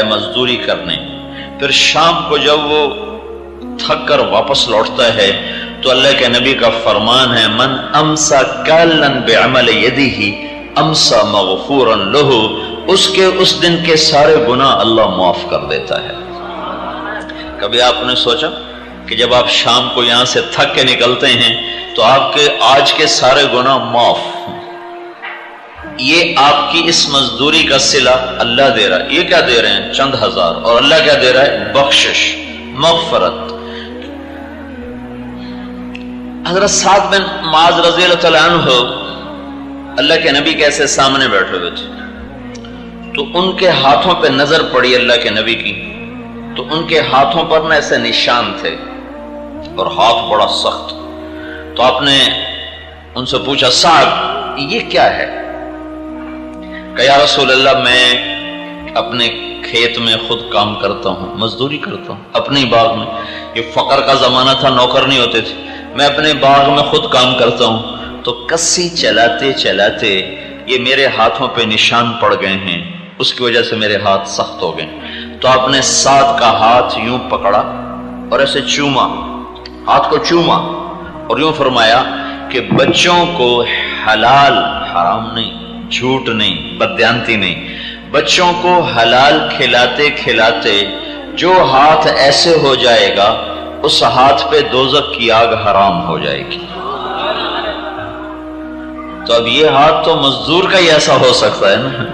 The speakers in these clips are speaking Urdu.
ہے مزدوری کرنے. پھر شام کو جب وہ تھک کر واپس لوٹتا ہے تو اللہ کے نبی کا فرمان ہے من امسا کالن بعمل یدہ امسا مغفورا لہ، اس کے اس دن کے سارے گناہ اللہ معاف کر دیتا ہے. کبھی آپ نے سوچا کہ جب آپ شام کو یہاں سے تھک کے نکلتے ہیں تو آپ کے آج کے سارے گناہ معاف. یہ آپ کی اس مزدوری کا صلہ اللہ دے رہا ہے. یہ کیا دے رہے ہیں؟ چند ہزار. اور اللہ کیا دے رہا ہے؟ بخشش، مغفرت. حضرت سعد بن معاذ رضی اللہ تعالیٰ عنہ اللہ کے نبی کے ایسے سامنے بیٹھے ہوئے تھے تو ان کے ہاتھوں پہ نظر پڑی اللہ کے نبی کی، تو ان کے ہاتھوں پر نہ ایسے نشان تھے اور ہاتھ بڑا سخت. تو آپ نے ان سے پوچھا سعد یہ کیا ہے؟ کہ یا رسول اللہ میں اپنے کھیت میں خود کام کرتا ہوں، مزدوری کرتا ہوں اپنے باغ میں. یہ فقر کا زمانہ تھا، نوکر نہیں ہوتے تھے. میں اپنے باغ میں خود کام کرتا ہوں تو کسی چلاتے چلاتے یہ میرے ہاتھوں پہ نشان پڑ گئے ہیں، اس کی وجہ سے میرے ہاتھ سخت ہو گئے. تو آپ نے سعد کا ہاتھ یوں پکڑا اور ایسے چوما، ہاتھ کو چوما اور یوں فرمایا کہ بچوں کو حلال حرام نہیں، جھوٹ نہیں، بددیانتی نہیں، بچوں کو حلال کھلاتے کھلاتے جو ہاتھ ایسے ہو جائے گا اس ہاتھ پہ دوزخ کی آگ حرام ہو جائے گی. تو اب یہ ہاتھ تو مزدور کا ہی ایسا ہو سکتا ہے نا،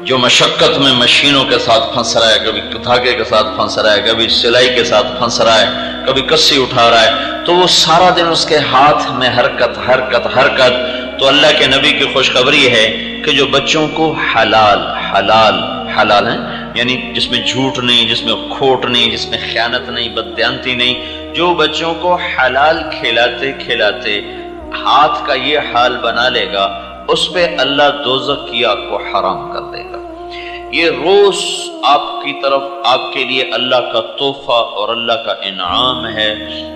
جو مشقت میں مشینوں کے ساتھ پھنس رہا ہے، کبھی دھاگے کے ساتھ پھنس رہا ہے، کبھی سلائی کے ساتھ پھنس رہا ہے، کبھی کسی اٹھا رہا ہے، تو وہ سارا دن اس کے ہاتھ میں حرکت حرکت حرکت. تو اللہ کے نبی کی خوشخبری ہے کہ جو بچوں کو حلال حلال حلال ہیں، یعنی جس میں جھوٹ نہیں، جس میں کھوٹ نہیں، جس میں خیانت نہیں، بددیانتی نہیں، جو بچوں کو حلال کھلاتے کھلاتے ہاتھ کا یہ حال بنا لے گا اس پہ اللہ دوزخ کی آگ کو حرام کر دے گا. یہ روز آپ کی طرف آپ کے لیے اللہ کا تحفہ اور اللہ کا انعام ہے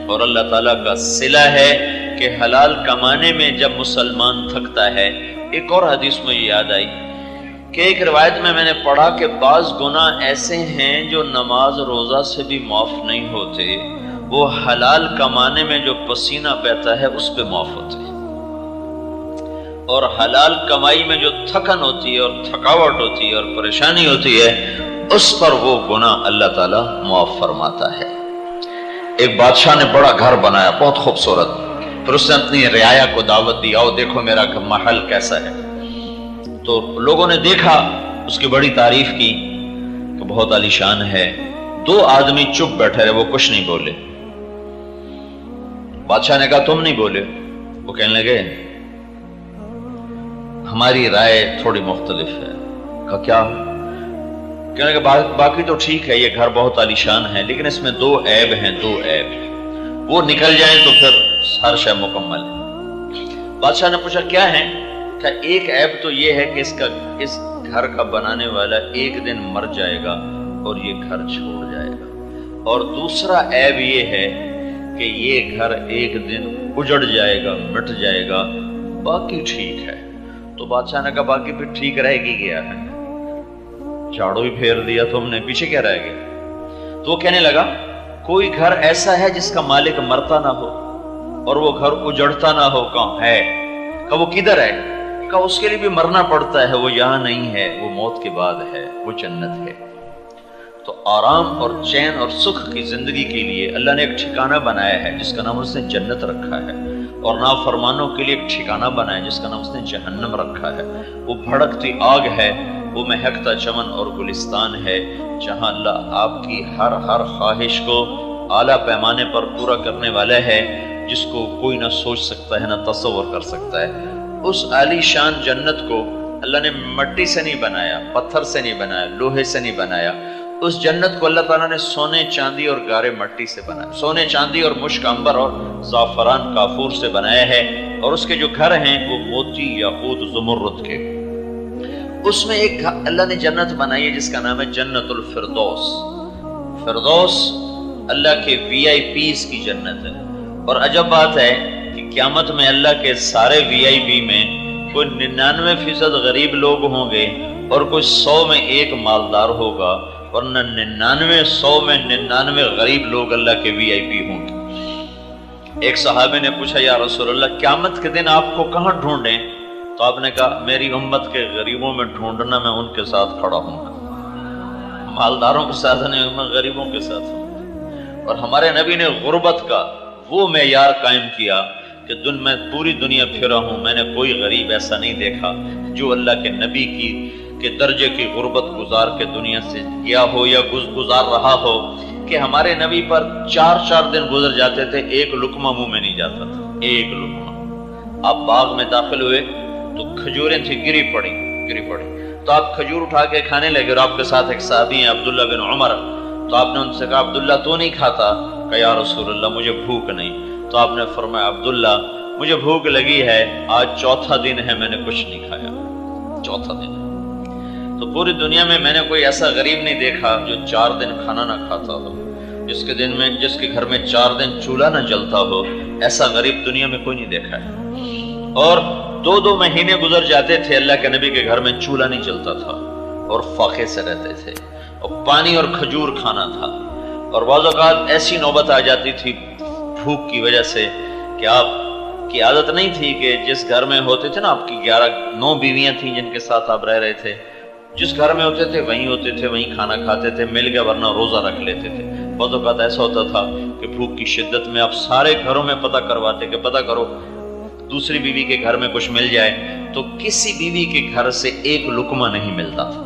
اور اللہ تعالیٰ کا صلہ ہے کہ حلال کمانے میں جب مسلمان تھکتا ہے. ایک اور حدیث مجھے یاد آئی کہ ایک روایت میں نے پڑھا کہ بعض گناہ ایسے ہیں جو نماز روزہ سے بھی معاف نہیں ہوتے، وہ حلال کمانے میں جو پسینہ بہتا ہے اس پہ معاف ہوتے ہیں. اور حلال کمائی میں جو تھکن ہوتی ہے اور تھکاوٹ ہوتی ہے اور پریشانی ہوتی ہے اس پر وہ گناہ اللہ تعالیٰ معاف فرماتا ہے. ایک بادشاہ نے بڑا گھر بنایا بہت خوبصورت، پھر اس نے اپنی رعایا کو دعوت دی، آؤ دیکھو میرا محل کیسا ہے. تو لوگوں نے دیکھا، اس کی بڑی تعریف کی کہ بہت عالیشان ہے. 2 آدمی چپ بیٹھے رہے، وہ کچھ نہیں بولے. بادشاہ نے کہا تم نہیں بولے؟ وہ کہنے لگے ہماری رائے تھوڑی مختلف ہے. کہا کیا؟ کہنے لگے باقی تو ٹھیک ہے، یہ گھر بہت عالیشان ہے لیکن اس میں 2 عیب ہیں، 2 عیب، وہ نکل جائیں تو پھر ہر شے مکمل ہے. بادشاہ نے پوچھا کیا ہے؟ کہ ایک عیب تو یہ ہے کہ اس گھر کا بنانے والا ایک دن مر جائے گا اور یہ گھر چھوڑ جائے گا، اور دوسرا عیب یہ ہے کہ یہ گھر ایک دن اجڑ جائے گا، مٹ جائے گا، باقی ٹھیک ہے. تو بادشاہ نے کہا باقی پھر ٹھیک رہے گی کیا ہے؟ جھاڑو ہی پھیر دیا تم نے، پیچھے کیا رہ گیا؟ تو وہ کہنے لگا کوئی گھر ایسا ہے جس کا مالک مرتا نہ ہو اور وہ گھر اجڑتا نہ ہو. کہاں ہے؟ کہ وہ کدھر ہے؟ کہ اس کے لیے بھی مرنا پڑتا ہے، وہ یہاں نہیں ہے، وہ موت کے بعد ہے، وہ جنت ہے. تو آرام اور چین اور سکھ کی زندگی کے لیے اللہ نے ایک ٹھکانہ بنایا ہے جس کا نام اس نے جنت رکھا ہے، اور نافرمانوں کے لیے ایک ٹھکانہ بنایا ہے جس کا نام اس نے جہنم رکھا ہے. وہ بھڑکتی آگ ہے، وہ مہکتا چمن اور گلستان ہے، جہاں اللہ آپ کی ہر خواہش کو اعلیٰ پیمانے پر پورا کرنے والا ہے جس کو کوئی نہ سوچ سکتا ہے، نہ تصور کر سکتا ہے. اس عالی شان جنت کو اللہ نے مٹی سے نہیں بنایا، پتھر سے نہیں بنایا، لوہے سے نہیں بنایا. اس جنت کو اللہ تعالیٰ نے سونے چاندی اور گارے مٹی سے بنایا، سونے چاندی اور مشک عنبر اور زعفران کافور سے بنایا ہے، اور اس کے جو گھر ہیں وہ موتی یاقوت زمرد کے. اس میں ایک اللہ نے جنت بنائی ہے جس کا نام ہے جنت الفردوس. فردوس اللہ کے VIPs کی جنت ہے. اور عجب بات ہے کہ قیامت میں اللہ کے سارے VIP میں کوئی 99% غریب لوگ ہوں گے اور کوئی 100 میں ایک مالدار ہوگا، ورنہ 99 میں 99 غریب لوگ اللہ کے VIP ہوں گے۔ ایک صحابی نے پوچھا یا رسول اللہ قیامت کے دن آپ کو کہاں ڈھونڈیں؟ تو آپ نے کہا میری امت کے غریبوں میں ڈھونڈنا، میں ان کے ساتھ کھڑا ہوں گا، مالداروں کے ساتھ نہیں، میں غریبوں کے ساتھ ہوں۔ اور ہمارے نبی نے غربت کا وہ معیار قائم کیا کہ میں پوری دنیا پھرا ہوں، میں نے کوئی غریب ایسا نہیں دیکھا جو اللہ کے نبی کے درجے کی غربت گزار کے دنیا سے گیا ہو یا گزار رہا ہو، کہ ہمارے نبی پر 4 دن گزر جاتے تھے، ایک لقمہ منہ میں نہیں جاتا تھا، ایک لقمہ۔ آپ باغ میں داخل ہوئے تو کھجوریں تھی گری پڑی، تو آپ کھجور اٹھا کے کھانے لگے، اور آپ کے ساتھ ایک صحابی ہیں عبداللہ بن عمر، تو آپ نے ان سے کہا عبداللہ تو نہیں کھاتا؟ کہ یا رسول اللہ مجھے بھوک نہیں۔ تو آپ نے فرمایا عبداللہ مجھے بھوک لگی ہے، آج 4تھا دن ہے میں نے کچھ نہیں کھایا، 4تھا دن ہے۔ تو پوری دنیا میں میں نے کوئی ایسا غریب نہیں دیکھا جو 4 دن کھانا نہ کھاتا ہو، جس کے گھر میں 4 دن چولہا نہ جلتا ہو، ایسا غریب دنیا میں کوئی نہیں دیکھا ہے۔ اور 2 مہینے گزر جاتے تھے، اللہ کے نبی کے گھر میں چولہا نہیں جلتا تھا، اور فاقے سے رہتے تھے، اور پانی اور کھجور کھانا تھا۔ اور بعض اوقات ایسی نوبت آ جاتی تھی بھوک کی وجہ سے کہ آپ کی عادت نہیں تھی کہ جس گھر میں ہوتے تھے نا، آپ کی 9 بیویاں تھیں جن کے ساتھ آپ رہ رہے تھے، جس گھر میں ہوتے تھے وہیں کھانا کھاتے تھے، مل گیا ورنہ روزہ رکھ لیتے تھے۔ بعض اوقات ایسا ہوتا تھا کہ بھوک کی شدت میں آپ سارے گھروں میں پتہ کرواتے کہ پتہ کرو دوسری بیوی کے گھر میں کچھ مل جائے، تو کسی بیوی کے گھر سے ایک لقمہ نہیں ملتا تھا۔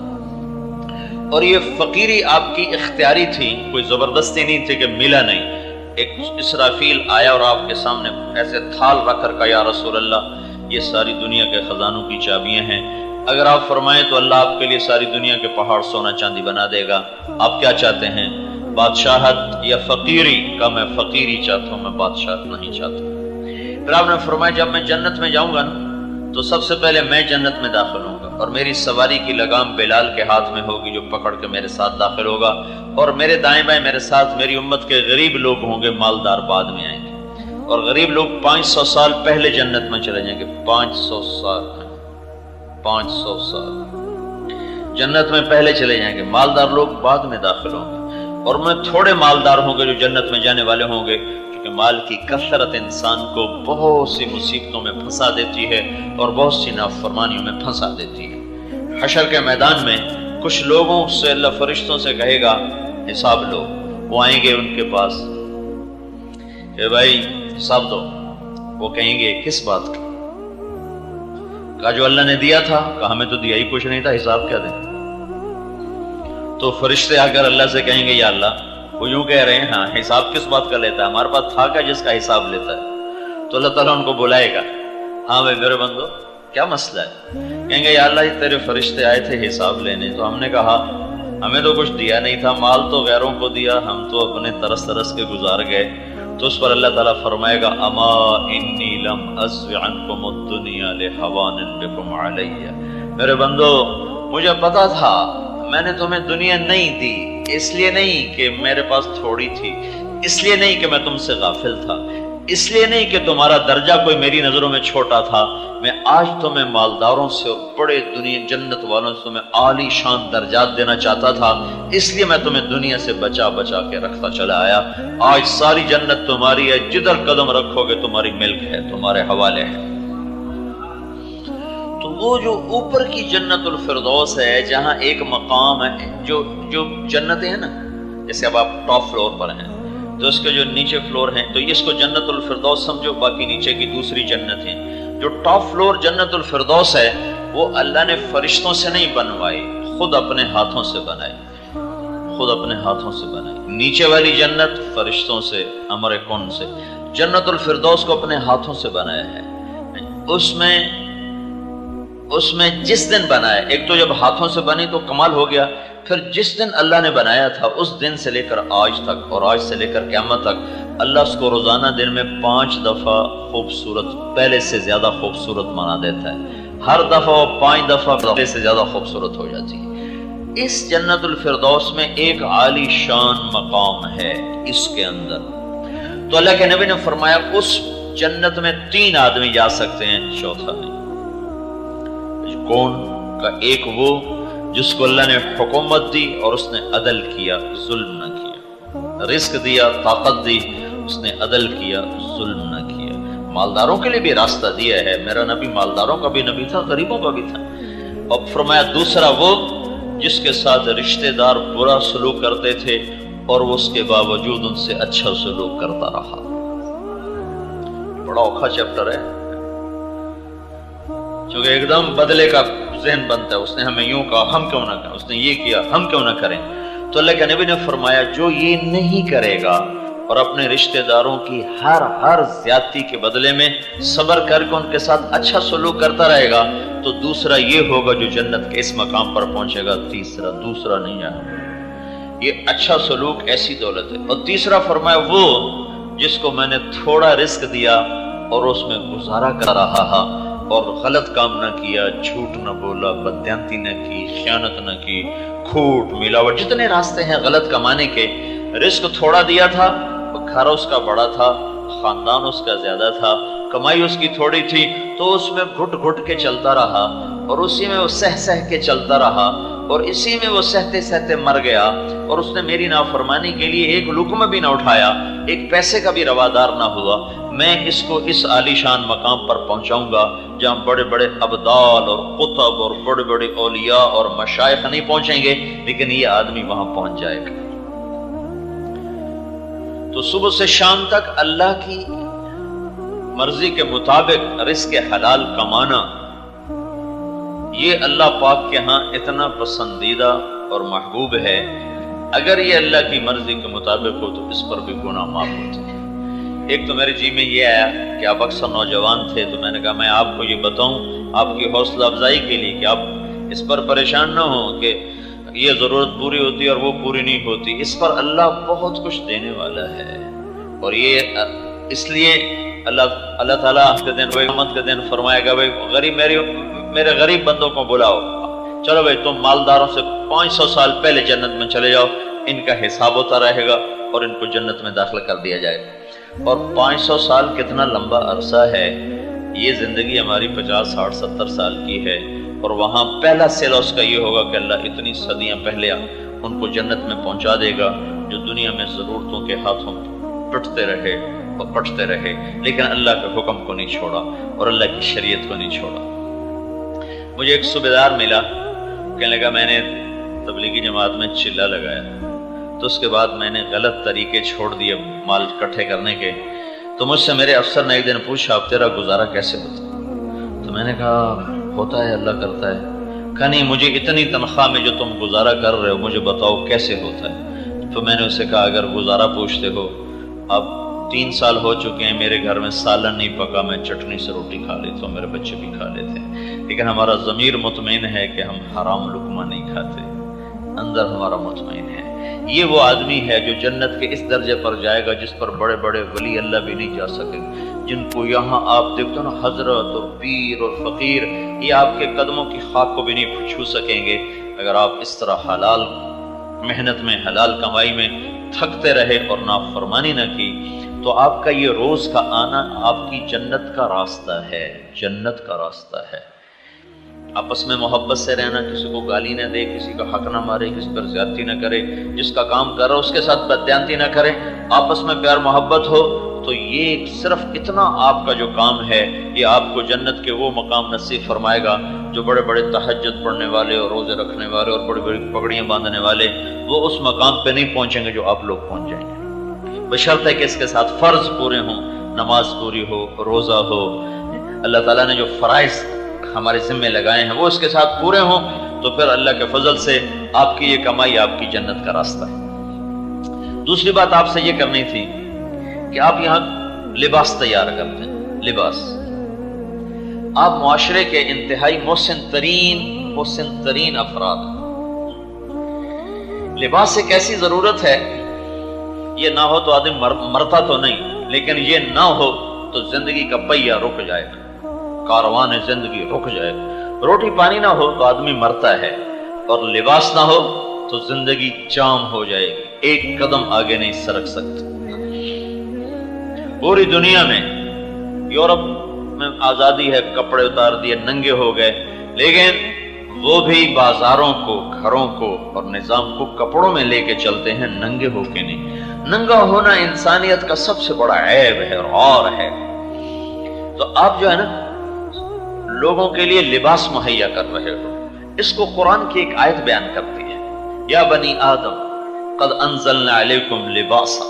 اور یہ فقیری آپ کی اختیاری تھی، کوئی زبردستی نہیں تھی کہ ملا نہیں۔ ایک اسرافیل آیا اور آپ کے سامنے ایسے تھال رکھ کر کہا یا رسول اللہ یہ ساری دنیا کے خزانوں کی چابیاں ہیں، اگر آپ فرمائیں تو اللہ آپ کے لیے ساری دنیا کے پہاڑ سونا چاندی بنا دے گا، آپ کیا چاہتے ہیں، بادشاہت یا فقیری؟ کا میں فقیری چاہتا ہوں، میں بادشاہت نہیں چاہتا۔ پھر آپ نے فرمایا جب میں جنت میں جاؤں گا نا تو سب سے پہلے میں جنت میں داخل ہوں گا، اور میری سواری کی لگام بلال کے ہاتھ میں ہوگی جو پکڑ کے میرے ساتھ داخل ہوگا، اور میرے دائیں بائیں میرے ساتھ میری امت کے غریب لوگ ہوں گے، مالدار بعد میں آئیں گے، اور غریب لوگ 500 سال پہلے جنت میں چلے جائیں گے، 500 سال جنت میں پہلے چلے جائیں گے، مالدار لوگ بعد میں داخل ہوں گے، اور میں تھوڑے مالدار ہوں گے جو جنت میں جانے والے ہوں گے، کیونکہ مال کی کثرت انسان کو بہت سی مصیبتوں میں پھنسا دیتی ہے اور بہت سی نافرمانیوں میں پھنسا دیتی ہے۔ حشر کے میدان میں کچھ لوگوں سے اللہ فرشتوں سے کہے گا حساب لو، وہ آئیں گے ان کے پاس کہ بھائی حساب دو، وہ کہیں گے کس بات کا؟ کہا جو اللہ نے دیا تھا، کہا ہمیں تو دیا ہی کچھ نہیں تھا، حساب کیا دیں؟ تو فرشتے آ کر اللہ سے کہیں گے یا اللہ، وہ یوں کہہ رہے ہیں ہاں حساب کس بات کا لیتا ہے، ہمارے پاس تھا کیا جس کا حساب لیتا ہے؟ تو اللہ تعالیٰ ان کو بلائے گا، ہاں بھائی میرے بندو کیا مسئلہ ہے؟ کہیں گے یا اللہ یہ تیرے فرشتے آئے تھے حساب لینے، تو ہم نے کہا ہمیں تو کچھ دیا نہیں تھا، مال تو غیروں کو دیا، ہم تو اپنے ترس کے گزار گئے۔ تو اس پر اللہ تعالیٰ فرمائے گا اما انی لم ازو عنکم الدنیا لحوان بکم علی، میرے بندو مجھے پتا تھا، میں نے تمہیں دنیا نہیں دی اس لیے نہیں کہ میرے پاس تھوڑی تھی، اس لیے نہیں کہ میں تم سے غافل تھا، اس لیے نہیں کہ تمہارا درجہ کوئی میری نظروں میں چھوٹا تھا، میں آج تمہیں مالداروں سے اور بڑے دنیا جنت والوں سے تمہیں عالی شان درجات دینا چاہتا تھا، اس لیے میں تمہیں دنیا سے بچا کے رکھتا چلا آیا۔ آج ساری جنت تمہاری ہے، جدھر قدم رکھو گے تمہاری ملک ہے، تمہارے حوالے ہے۔ تو وہ جو اوپر کی جنت الفردوس ہے، جہاں ایک مقام ہے، جو جنتیں ہیں نا، جیسے اب آپ ٹاپ فلور پر ہیں تو اس کے جو نیچے فلور ہیں تو اس کو جنت الفردوس سمجھو، باقی نیچے کی دوسری جنت ہیں۔ جو ٹاپ فلور جنت الفردوس ہے وہ اللہ نے فرشتوں سے نہیں بنوائی، خود اپنے ہاتھوں سے بنائی، خود اپنے ہاتھوں سے بنائی۔ نیچے والی جنت فرشتوں سے، امر کن سے، جنت الفردوس کو اپنے ہاتھوں سے بنایا ہے۔ اس میں جس دن بنایا، ایک تو جب ہاتھوں سے بنی تو کمال ہو گیا، پھر جس دن اللہ نے بنایا تھا اس دن سے لے کر آج تک، اور آج سے لے کر قیامت تک، اللہ اس کو روزانہ دن میں 5 دفعہ خوبصورت، پہلے سے زیادہ خوبصورت بنا دیتا ہے، ہر دفعہ وہ 5 دفعہ پہلے سے زیادہ خوبصورت ہو جاتی ہے۔ اس جنت الفردوس میں ایک عالی شان مقام ہے اس کے اندر۔ تو اللہ کے نبی نے فرمایا اس جنت میں 3 آدمی جا سکتے ہیں، چوتھا نہیں۔ کون کا؟ ایک وہ جس کو اللہ نے حکومت دی اور اس نے عدل کیا، ظلم نہ کیا، رزق دیا، طاقت دی، اس نے عدل کیا، ظلم نہ کیا۔ مالداروں کے لیے بھی راستہ دیا ہے، میرا نبی مالداروں کا بھی نبی تھا، غریبوں کا بھی تھا۔ اور فرمایا دوسرا وہ جس کے ساتھ رشتہ دار برا سلوک کرتے تھے اور وہ اس کے باوجود ان سے اچھا سلوک کرتا رہا۔ بڑا اوکھا چیپٹر ہے، چونکہ ایک دم بدلے کا ذہن بنتا ہے، اس نے ہمیں یوں کہا ہم کیوں نہ کریں، اس نے یہ کیا ہم کیوں نہ کریں۔ تو اللہ کے نبی نے فرمایا جو یہ نہیں کرے گا اور اپنے رشتہ داروں کی ہر زیادتی کے بدلے میں صبر کر کے ان کے ساتھ اچھا سلوک کرتا رہے گا، تو دوسرا یہ ہوگا جو جنت کے اس مقام پر پہنچے گا۔ تیسرا دوسرا نہیں ہے، یہ اچھا سلوک ایسی دولت ہے۔ اور تیسرا فرمایا وہ جس کو میں نے تھوڑا رزق دیا اور اس میں گزارا کر رہا اور غلط کام نہ کیا، جھوٹ نہ بولا، بددیانتی نہ کی، خیانت نہ کی، کھوٹ ملاوٹ، جتنے راستے ہیں غلط کمانے کے۔ رزق تھوڑا دیا تھا، گھر اس کا بڑا تھا، خاندان اس کا زیادہ تھا، کمائی اس کی تھوڑی تھی، تو اس میں گھٹ گھٹ کے چلتا رہا اور اسی میں وہ سہ کے چلتا رہا اور اسی میں وہ سہتے سہتے مر گیا۔ اور اس نے میری نافرمانی کے لیے ایک لقمہ بھی نہ اٹھایا، ایک پیسے کا بھی روادار نہ ہوا۔ میں اس کو اس عالی شان مقام پر پہنچاؤں گا جہاں بڑے بڑے ابدال اور قطب اور بڑے بڑے اولیاء اور مشائخ نہیں پہنچیں گے، لیکن یہ آدمی وہاں پہنچ جائے گا۔ تو صبح سے شام تک اللہ کی مرضی کے مطابق رزق حلال کمانا، یہ اللہ پاک کے ہاں اتنا پسندیدہ اور محبوب ہے۔ اگر یہ اللہ کی مرضی کے مطابق ہو تو اس پر بھی گناہ معاف ہوتے ہیں۔ ایک تو میرے جی میں یہ آیا کہ آپ اکثر نوجوان تھے، تو میں نے کہا میں آپ کو یہ بتاؤں آپ کی حوصلہ افزائی کے لیے کہ آپ اس پر پریشان نہ ہوں کہ یہ ضرورت پوری ہوتی ہے اور وہ پوری نہیں ہوتی۔ اس پر اللہ بہت کچھ دینے والا ہے، اور یہ اس لیے اللہ تعالیٰ کے دن قیامت کے دن فرمائے گا بھائی غریب میرے غریب بندوں کو بلاؤ، چلو بھائی تم مالداروں سے 500 سال پہلے جنت میں چلے جاؤ، ان کا حساب ہوتا رہے گا اور ان کو جنت میں داخل کر دیا جائے گا۔ اور 500 سال کتنا لمبا عرصہ ہے، یہ زندگی ہماری 50 60 70 سال کی ہے، اور وہاں پہلا صلہ اس کا یہ ہوگا کہ اللہ اتنی صدیاں پہلے ان کو جنت میں پہنچا دے گا جو دنیا میں ضرورتوں کے ہاتھوں ٹوٹتے رہے اور پٹتے رہے، لیکن اللہ کے حکم کو نہیں چھوڑا اور اللہ کی شریعت کو نہیں چھوڑا۔ مجھے ایک صوبے دار ملا، کہنے لگا میں نے تبلیغی جماعت میں چلہ لگایا، تو اس کے بعد میں نے غلط طریقے چھوڑ دیے مال اکٹھے کرنے کے، تو مجھ سے میرے افسر نے ایک دن پوچھا اب تیرا گزارا کیسے ہوتا؟ تو میں نے کہا ہوتا ہے اللہ کرتا ہے۔ کہا نہیں، مجھے اتنی تنخواہ میں جو تم گزارا کر رہے ہو مجھے بتاؤ کیسے ہوتا ہے؟ تو میں نے اسے کہا اگر گزارا پوچھتے ہو، اب 3 سال ہو چکے ہیں میرے گھر میں سالن نہیں پکا، میں چٹنی سے روٹی کھا لیتا ہوں، میرے بچے بھی کھا لیتے ہیں، لیکن ہمارا ضمیر مطمئن ہے کہ ہم حرام لقمہ نہیں کھاتے، اندر ہمارا مطمئن ہے۔ یہ وہ آدمی ہے جو جنت کے اس درجے پر جائے گا جس پر بڑے بڑے ولی اللہ بھی نہیں جا سکے، جن کو یہاں آپ دیکھتے ہو نا حضرت اور پیر اور فقیر، یہ آپ کے قدموں کی خاک کو بھی نہیں چھو سکیں گے اگر آپ اس طرح حلال محنت میں، حلال کمائی میں تھکتے رہے اور نافرمانی نہ کی۔ تو آپ کا یہ روز کا آنا آپ کی جنت کا راستہ ہے، جنت کا راستہ ہے۔ آپس میں محبت سے رہنا، کسی کو گالی نہ دے، کسی کا حق نہ مارے، کسی پر زیادتی نہ کرے، جس کا کام کر رہا اس کے ساتھ بددیانتی نہ کرے، آپس میں پیار محبت ہو، تو یہ صرف اتنا آپ کا جو کام ہے یہ آپ کو جنت کے وہ مقام نصیب فرمائے گا جو بڑے بڑے تہجد پڑھنے والے اور روزے رکھنے والے اور بڑی بڑی پگڑیاں باندھنے والے وہ اس مقام پہ نہیں پہنچیں گے جو آپ لوگ پہنچ جائیں گے، بشرط ہے کہ اس کے ساتھ فرض پورے ہوں، نماز پوری ہو، روزہ ہو، اللہ تعالیٰ نے جو فرائض ہمارے ذمے لگائے ہیں وہ اس کے ساتھ پورے ہوں، تو پھر اللہ کے فضل سے آپ کی یہ کمائی آپ کی جنت کا راستہ ہے۔ دوسری بات آپ سے یہ کرنی تھی کہ آپ یہاں لباس تیار کرتے ہیں، لباس آپ معاشرے کے انتہائی محسن ترین افراد، لباس ایک ایسی ضرورت ہے، یہ نہ ہو تو آدمی مرتا تو نہیں، لیکن یہ نہ ہو تو زندگی کا پہیہ رک جائے گا، کاروان زندگی رک جائے گا۔ روٹی پانی نہ ہو تو آدمی مرتا ہے، اور لباس نہ ہو تو زندگی جام ہو جائے گی، ایک قدم آگے نہیں سرک سکتا۔ پوری دنیا میں یورپ میں آزادی ہے، کپڑے اتار دیے، ننگے ہو گئے، لیکن وہ بھی بازاروں کو، گھروں کو اور نظام کو کپڑوں میں لے کے چلتے ہیں، ننگے ہو کے نہیں۔ ننگا ہونا انسانیت کا سب سے بڑا عیب ہے اور ہے۔ تو آپ جو ہے نا لوگوں کے لیے لباس مہیا کر رہے ہو، اس کو قرآن کی ایک آیت بیان کرتی ہے، یا بنی آدم قد انزلنا علیکم لباسا،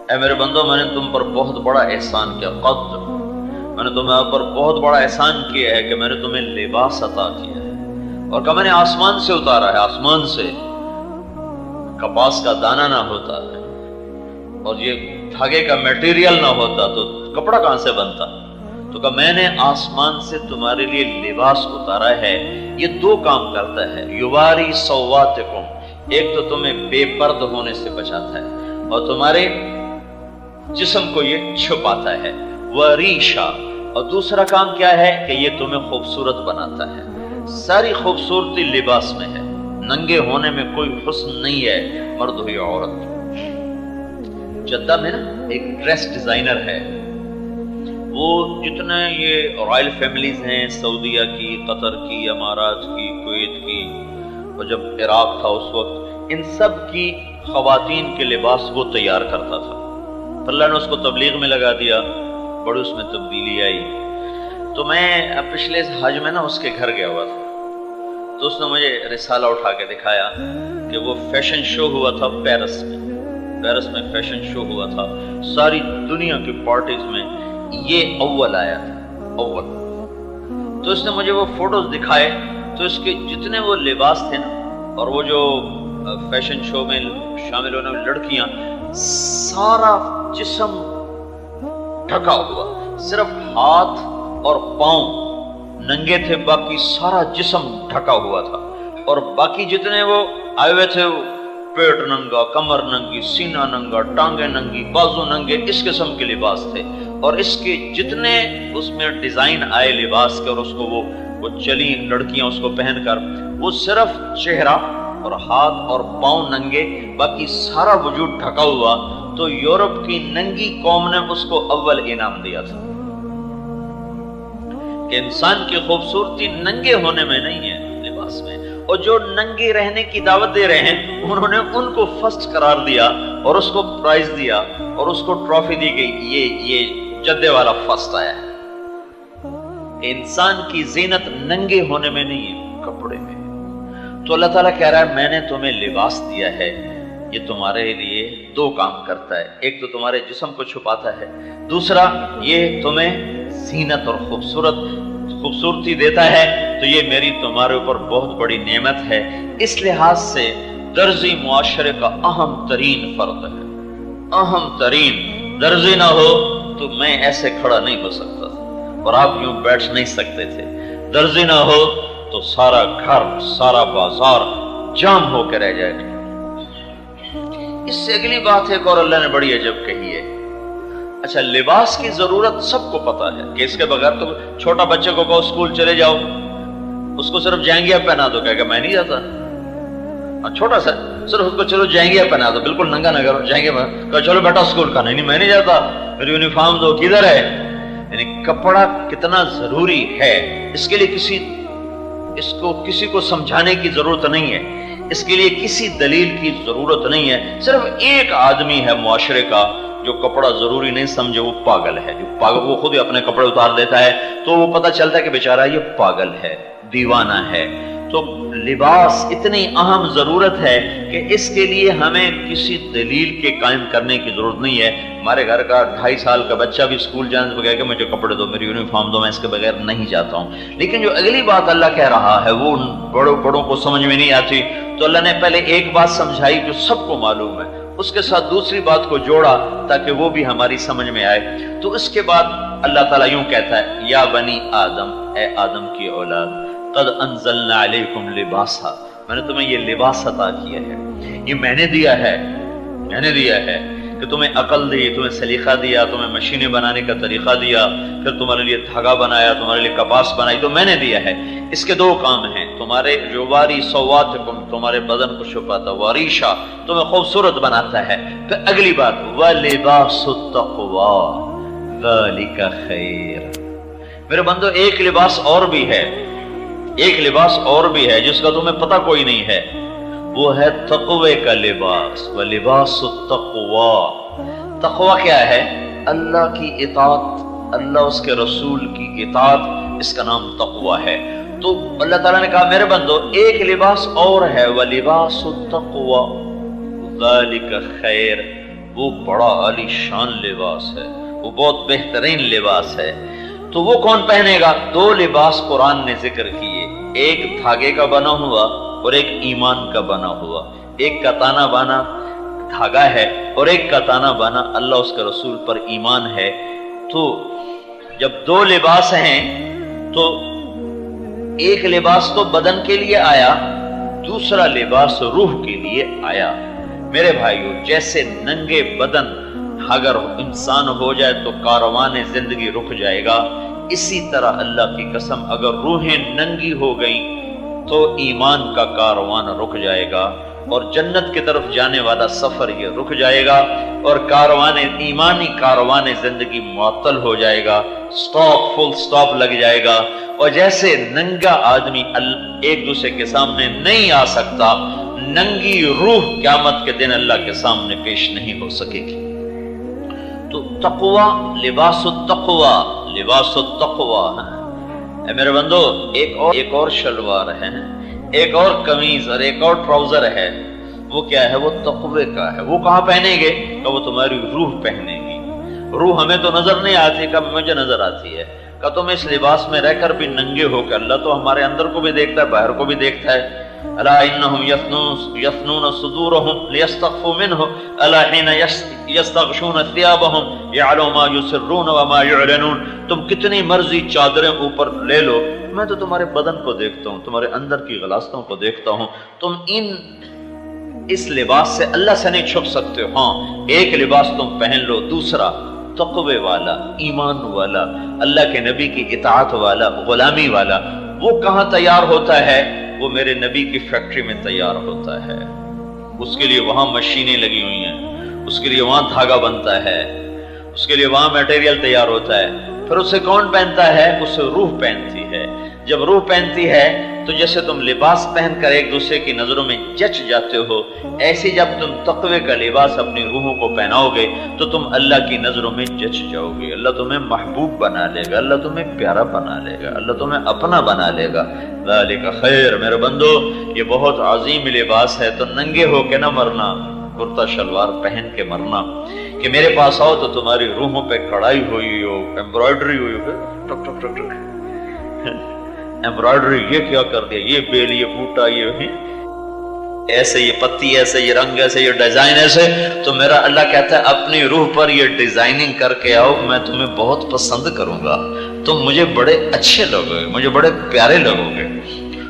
اے میرے بندو میں نے تم پر بہت بڑا احسان کیا، قد میں نے تمہیں پر بہت بڑا احسان کیا ہے کہ میں نے تمہیں لباس عطا کیا ہے، اور کہ میں نے آسمان سے اتارا ہے، آسمان سے کپاس کا دانہ نہ ہوتا ہے اور یہ دھاگے کا میٹیریل نہ ہوتا تو کپڑا کہاں سے بنتا، تو کہ میں نے آسمان سے تمہارے لیے لباس اتارا ہے، یہ دو کام کرتا ہے، یواری سواتکم، ایک تو تمہیں بے پرد ہونے سے بچاتا ہے اور تمہارے جسم کو یہ چھپاتا ہے، وریشا، اور دوسرا کام کیا ہے کہ یہ تمہیں خوبصورت بناتا ہے۔ ساری خوبصورتی لباس میں ہے، ننگے ہونے میں کوئی حسن نہیں ہے، مرد ہو یا عورت۔ جدہ میں نا ایک ڈریس ڈیزائنر ہے، وہ جتنے یہ رائل فیملیز ہیں، سعودیہ کی، قطر کی، امارات کی، کویت کی، اور جب عراق تھا اس وقت، ان سب کی خواتین کے لباس وہ تیار کرتا تھا۔ اللہ نے اس کو تبلیغ میں لگا دیا، بڑی اس میں تبدیلی آئی۔ تو میں پچھلے حج میں نا اس کے گھر گیا ہوا تھا، تو اس نے مجھے رسالہ اٹھا کے دکھایا کہ وہ فیشن شو ہوا تھا پیرس میں فیشن شو ہوا تھا، ساری دنیا کی پارٹیز میں یہ اول آیا تھا، اول۔ تو اس نے مجھے وہ فوٹوز دکھائے، تو اس کے جتنے وہ لباس تھے نا، اور وہ جو فیشن شو میں شامل ہونے والی لڑکیاں، سارا جسم ڈھکا ہوا، صرف ہاتھ اور پاؤں ننگے تھے، باقی سارا جسم ڈھکا ہوا تھا، اور باقی جتنے وہ آئے ہوئے تھے، پیٹ ننگا، کمر ننگی، سینہ ننگا، ٹانگیں ننگی، بازو ننگے، اس قسم کے لباس تھے۔ اور اس کے جتنے اس میں ڈیزائن آئے لباس کے، اور اس کو وہ چلی لڑکیاں اس کو پہن کر، وہ صرف چہرہ اور ہاتھ اور پاؤں ننگے، باقی سارا وجود ڈھکا ہوا۔ تو یورپ کی ننگی قوم نے اس کو اول انعام دیا تھا کہ انسان کی خوبصورتی ننگے ہونے میں نہیں ہے، لباس میں۔ اور جو ننگے رہنے کی دعوت دے رہے ہیں، انہوں نے ان کو فرسٹ قرار دیا اور اس کو پرائز دیا اور اس کو ٹرافی دی گئی، یہ جدے والا فرسٹ آیا ہے۔ انسان کی زینت ننگے ہونے میں نہیں ہے، کپڑے میں۔ تو اللہ تعالیٰ کہہ رہا ہے میں نے تمہیں لباس دیا ہے، یہ تمہارے لیے دو کام کرتا ہے، ایک تو تمہارے جسم کو چھپاتا ہے، دوسرا یہ تمہیں زینت اور خوبصورتی دیتا ہے۔ تو یہ میری تمہارے اوپر بہت بڑی نعمت ہے۔ اس لحاظ سے درزی معاشرے کا اہم ترین فرد ہے، اہم ترین۔ درزی نہ ہو تو میں ایسے کھڑا نہیں ہو سکتا تھا اور آپ یوں بیٹھ نہیں سکتے تھے، درزی نہ ہو تو سارا گھر، سارا بازار جام ہو کے رہ جائے گا۔ اس سے اگلی بات ہے اور اللہ نے بڑی عجب کہی ہے۔ اچھا، لباس کی ضرورت سب کو پتا ہے کہ اس کے بغیر تو چھوٹا بچے کو کہو اسکول چلے جاؤ، اس کو صرف جائنگیا پہنا دو، کہے گا میں نہیں جاتا۔ چھوٹا سا صرف اس کو چلو جائنگیا پہنا دو، بالکل ننگا نہ کرو، جائنگیا پہنا، کہ چلو بیٹا اسکول کا، نہیں میں نہیں جاتا، پھر یونیفارم دو، کدھر ہے؟ یعنی کپڑا کتنا ضروری ہے، اس کے لیے کسی کو سمجھانے کی ضرورت نہیں ہے، اس کے لیے کسی دلیل کی ضرورت نہیں ہے۔ صرف ایک آدمی ہے معاشرے کا جو کپڑا ضروری نہیں سمجھے، وہ پاگل ہے۔ جو پاگل، وہ خود ہی اپنے کپڑے اتار دیتا ہے تو وہ پتہ چلتا ہے کہ بیچارہ یہ پاگل ہے، دیوانہ ہے۔ تو لباس اتنی اہم ضرورت ہے کہ اس کے لیے ہمیں کسی دلیل کے قائم کرنے کی ضرورت نہیں ہے۔ ہمارے گھر کا 2.5 سال کا بچہ بھی اسکول جانے سے بغیر کہ مجھے کپڑے دو، میری یونیفارم دو، میں اس کے بغیر نہیں جاتا ہوں۔ لیکن جو اگلی بات اللہ کہہ رہا ہے وہ ان بڑوں کو سمجھ میں نہیں آتی، تو اللہ نے پہلے ایک بات سمجھائی جو سب کو معلوم ہے، اس کے ساتھ دوسری بات کو جوڑا تاکہ وہ بھی ہماری سمجھ میں آئے۔ تو اس کے بعد اللہ تعالیٰ یوں کہتا ہے، یا بنی آدم، اے آدم کی اولاد، قد انزلنا علیکم لباسا، میں نے تمہیں یہ لباس عطا کیا ہے، یہ میں نے دیا ہے کہ تمہیں عقل دی، تمہیں سلیقہ دیا، تمہیں مشینیں بنانے کا طریقہ دیا، پھر تمہارے لیے دھاگا بنایا، تمہارے لیے کپاس بنائی، تو میں نے دیا ہے۔ اس کے 2 کام ہیں، تمہارے جو واری سواتکم، تمہارے بدن کو چھپاتا، واریشا تمہیں خوبصورت بناتا ہے۔ پھر اگلی بات، وَلِبَاسُ التَّقْوَىٰ ذَلِكَ خَيْرٌ، میرے بندو ایک لباس اور بھی ہے، ایک لباس اور بھی ہے جس کا تمہیں پتہ کوئی نہیں ہے، وہ ہے تقوی کا لباس، وَلِبَاسُ التَّقْوَى۔ تقوی کیا ہے؟ اللہ کی اطاعت، اللہ اس کے رسول کی اطاعت، اس کا نام تقوی ہے۔ تو اللہ تعالیٰ نے کہا میرے بندو ایک لباس اور ہے، وَلِبَاسُ التَّقْوَى ذَلِكَ خیر، وہ بڑا عالی شان لباس ہے، وہ بہت بہترین لباس ہے۔ تو وہ کون پہنے گا؟ دو لباس قرآن نے ذکر کیے، ایک دھاگے کا بنا ہوا اور ایک ایمان کا بنا ہوا۔ ایک کا تانا بانا دھاگا ہے اور ایک کا تانا بانا اللہ اس کے رسول پر ایمان ہے۔ تو جب دو لباس ہیں تو ایک لباس تو بدن کے لیے آیا، دوسرا لباس روح کے لیے آیا۔ میرے بھائیو، جیسے ننگے بدن اگر انسان ہو جائے تو کاروان زندگی رک جائے گا، اسی طرح اللہ کی قسم اگر روحیں ننگی ہو گئیں تو ایمان کا کاروان رک جائے گا اور جنت کی طرف جانے والا سفر یہ رک جائے گا اور ایمانی کاروان زندگی معطل ہو جائے گا، فل سٹاپ لگ جائے گا۔ اور جیسے ننگا آدمی ایک دوسرے کے سامنے نہیں آ سکتا، ننگی روح قیامت کے دن اللہ کے سامنے پیش نہیں ہو سکے گی۔ تو تقوی، لباس التقوی، لباس التقوی ہے۔ اے میرے بندو، ایک اور شلوار ہے، ایک اور قمیض اور ایک اور ٹراؤزر ہے، وہ کیا ہے؟ وہ تقوی کا ہے۔ وہ کہاں پہنیں گے؟ کہ وہ تمہاری روح پہنے گی۔ روح ہمیں تو نظر نہیں آتی، کہ مجھے نظر آتی ہے، کہ تم اس لباس میں رہ کر بھی ننگے ہو کہ اللہ تو ہمارے اندر کو بھی دیکھتا ہے، باہر کو بھی دیکھتا ہے۔ الا انہم یثنون صدورہم لیستخفوا منہ الا حین یستغشون ثیابہم یعلم ما یسرون وما یعلنون۔ تم کتنی مرضی چادریں اوپر لے لو، میں تو تمہارے بدن کو دیکھتا ہوں، تمہارے اندر کی غلاستوں کو دیکھتا ہوں۔ تم اس لباس سے اللہ سے نہیں چھپ سکتے۔ ہاں، ایک لباس تم پہن لو، دوسرا تقوی والا، ایمان والا، اللہ کے نبی کی اطاعت والا، غلامی والا۔ وہ کہاں تیار ہوتا ہے؟ وہ میرے نبی کی فیکٹری میں تیار ہوتا ہے۔ اس کے لیے وہاں مشینیں لگی ہوئی ہیں، اس کے لیے وہاں دھاگا بنتا ہے، اس کے لیے وہاں میٹیریل تیار ہوتا ہے۔ پھر اسے کون پہنتا ہے؟ اسے روح پہنتی ہے۔ جب روح پہنتی ہے تو جیسے تم لباس پہن کر ایک دوسرے کی نظروں میں جچ جاتے ہو، ایسے جب تم تقوی کا لباس اپنی روحوں کو پہناؤ گے تو تم اللہ کی نظروں میں جچ جاؤ گے۔ اللہ تمہیں محبوب بنا لے گا، اللہ تمہیں پیارا بنا لے گا، اللہ تمہیں اپنا بنا لے گا۔ ذالک خیر۔ میرے بندو، یہ بہت عظیم لباس ہے۔ تو ننگے ہو کے نہ مرنا، کرتا شلوار پہن کے مرنا، کہ میرے پاس آؤ تو تمہاری روحوں پہ کڑھائی ہوئی ہو، ایمبرائڈری ہوئی ہو، ٹک ٹک ٹک ٹک ایمبرائڈری، یہ کیا کر دیا، یہ بیل، یہ بوٹا، یہ ایسے، یہ پتی ایسے، یہ رنگ ایسے، یہ ڈیزائن ایسے۔ تو میرا اللہ کہتا ہے اپنی روح پر یہ ڈیزائننگ کر کے آؤ، میں تمہیں بہت پسند کروں گا، تم مجھے بڑے اچھے لگو گے، مجھے بڑے پیارے لگو گے۔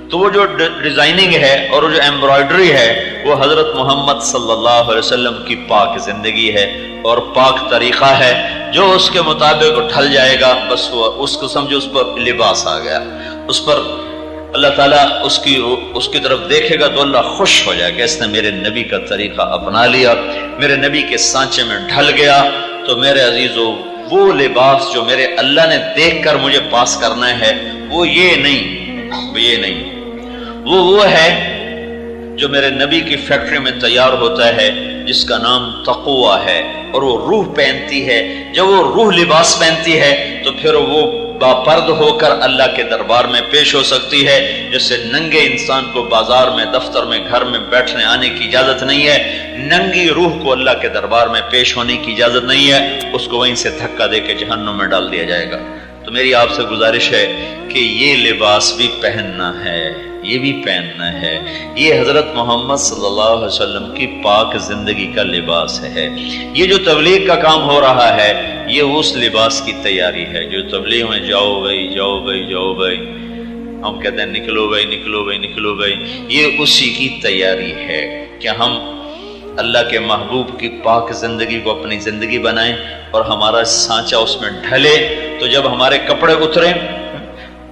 تو وہ جو ڈیزائننگ ہے اور وہ جو ایمبرائڈری ہے وہ حضرت محمد صلی اللہ علیہ وسلم کی پاک زندگی ہے اور پاک طریقہ ہے۔ جو اس کے مطابق ڈھل جائے گا بس وہ اس کو سمجھو اس پر لباس آ گیا، اس پر اللہ تعالیٰ اس کی طرف دیکھے گا تو اللہ خوش ہو جائے کہ اس نے میرے نبی کا طریقہ اپنا لیا، میرے نبی کے سانچے میں ڈھل گیا۔ تو میرے عزیزو، وہ لباس جو میرے اللہ نے دیکھ کر مجھے پاس کرنا ہے وہ یہ نہیں، وہ ہے جو میرے نبی کی فیکٹری میں تیار ہوتا ہے، جس کا نام تقوی ہے، اور وہ روح پہنتی ہے۔ جب وہ روح لباس پہنتی ہے تو پھر وہ باپرد ہو کر اللہ کے دربار میں پیش ہو سکتی ہے، جیسے ننگے انسان کو بازار میں، دفتر میں، گھر میں بیٹھنے آنے کی اجازت نہیں ہے، ننگی روح کو اللہ کے دربار میں پیش ہونے کی اجازت نہیں ہے، اس کو وہیں سے دھکا دے کے جہنم میں ڈال دیا جائے گا۔ تو میری آپ سے گزارش ہے کہ یہ لباس بھی پہننا ہے، یہ بھی پہننا ہے۔ یہ حضرت محمد صلی اللہ علیہ وسلم کی پاک زندگی کا لباس ہے۔ یہ جو تبلیغ کا کام ہو رہا ہے یہ اس لباس کی تیاری ہے جو تبلیغ میں جاؤ بھائی، جاؤ بھائی، جاؤ بھائی، ہم کہتے ہیں نکلو بھائی، نکلو بھائی، نکلو بھائی، یہ اسی کی تیاری ہے کہ ہم اللہ کے محبوب کی پاک زندگی کو اپنی زندگی بنائیں اور ہمارا سانچہ اس میں ڈھلے۔ تو جب ہمارے کپڑے اترے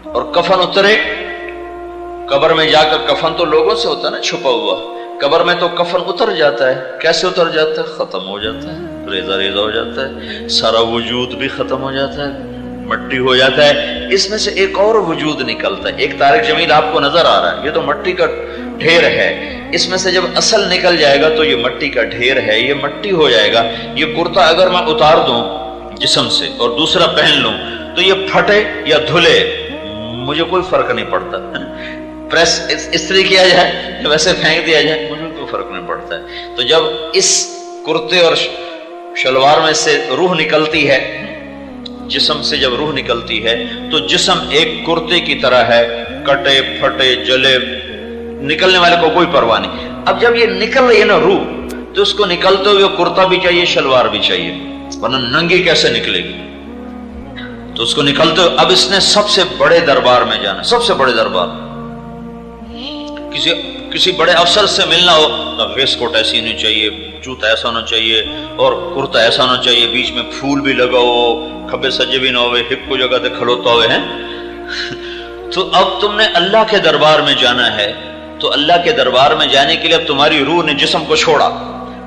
اور کفن اترے، قبر میں جا کر کفن تو لوگوں سے ہوتا ہے نا چھپا ہوا، قبر میں تو کفن اتر جاتا ہے۔ کیسے اتر جاتا ہے؟ ختم ہو جاتا ہے، ریزہ ریزہ ہو جاتا ہے، سارا وجود بھی ختم ہو جاتا ہے، مٹی ہو جاتا ہے، اس میں سے ایک اور وجود نکلتا ہے. ایک طارق جمیل آپ کو نظر آ رہا ہے، یہ تو مٹی کا ڈھیر ہے. اس میں سے جب اصل نکل جائے گا تو یہ مٹی کا ڈھیر ہے، یہ مٹی ہو جائے گا. یہ کرتا اگر میں اتار دوں جسم سے اور دوسرا پہن لوں تو یہ پھٹے یا دھلے مجھے کوئی فرق نہیں پڑتا. پریس استری کیا جائے ویسے پھینک دیا جائے مجھے کوئی فرق نہیں پڑتا ہے. تو جب اس کرتے اور شلوار میں سے روح نکلتی ہے، جسم سے جب روح نکلتی ہے تو جسم ایک کرتے کی طرح ہے، کٹے پھٹے جلے، نکلنے والے کو کوئی پرواہ نہیں. اب جب یہ نکل رہی ہے نا روح، تو اس کو نکلتے ہوئے کرتا بھی چاہیے، شلوار بھی چاہیے، ورنہ ننگی کیسے نکلے گی. تو اس کو نکلتے ہوئے اب اس نے سب سے بڑے دربار میں جانا، سب سے بڑے دربار. کسی بڑے افسر سے ملنا ہو تو ویسٹ کوٹ ایسی ہونی چاہیے، جوتا ایسا ہونا چاہیے اور کرتا ایسا ہونا چاہیے، بیچ میں پھول بھی لگا ہو، کھبے سجے بھی نہ ہوئے، ہپ کو جگہ تے کھلوتا ہوئے ہیں. تو اب تم نے اللہ کے دربار میں جانا ہے، تو اللہ کے دربار میں جانے کے لیے اب تمہاری روح نے جسم کو چھوڑا،